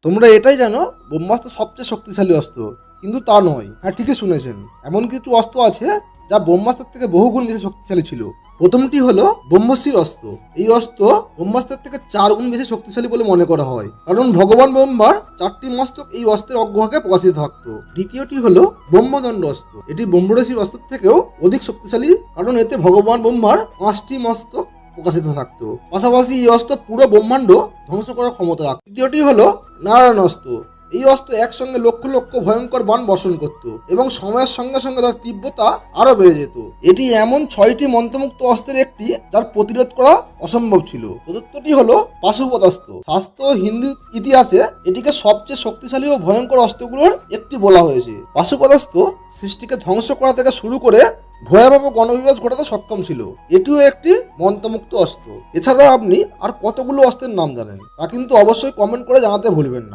তোমরা এটাই জানো ব্রহ্মাস্ত্র সবচেয়ে শক্তিশালী অস্ত্র, কিন্তু তা নয়। হ্যাঁ, ঠিকই শুনেছেন। এমন কিছু অস্ত্র আছে যা ব্রহ্মাস্ত্রের থেকে বহুগুণ বেশি শক্তিশালী ছিল। প্রথমটি হলো ব্রহ্মশির অস্ত্র। এই অস্ত্র ব্রহ্মাস্ত্রের থেকে 4 গুণ বেশি শক্তিশালী বলে মনে করা হয়, কারণ ভগবান ব্রহ্মার 4টি মস্তক এই অস্ত্রের অগ্রভাগে প্রকাশিত থাকতো। দ্বিতীয়টি হলো ব্রহ্মদণ্ড অস্ত্র। এটি ব্রহ্মর্ষির অস্ত্রের থেকেও অধিক শক্তিশালী, কারণ এতে ভগবান ব্রহ্মার 5টি মস্তক প্রকাশিত থাকতো। পাশাপাশি এই অস্ত্র পুরো ব্রহ্মাণ্ড ধ্বংস করার ক্ষমতা রাখত। তৃতীয়টি হলো নারায়ণ অস্ত্র। এই অস্ত্র একসঙ্গে লক্ষ লক্ষ ভয়ঙ্কর বাণ বর্ষণ করত এবং সময়ের সঙ্গে সঙ্গে তার তীব্রতা আরো বেড়ে যেত। এটি এমন 6টি মন্ত্রমুক্ত অস্ত্রের একটি যার প্রতিরোধ করা অসম্ভব ছিল। চতুর্থটি হলো পাশুপতাস্ত্র। শাস্ত্র ও হিন্দু ইতিহাসে এটিকে সবচেয়ে শক্তিশালী ও ভয়ঙ্কর অস্ত্রগুলোর একটি বলা হয়েছে। পাশুপতাস্ত্র সৃষ্টিকে ধ্বংস করা থেকে শুরু করে ভয়াবহ গণবিনাশ ঘটাতে সক্ষম ছিল। এটিও একটি মন্ত্রমুক্ত অস্ত্র। এছাড়াও আপনি আর কতগুলো অস্ত্রের নাম জানেন তা কিন্তু অবশ্যই কমেন্ট করে জানাতে ভুলবেন না।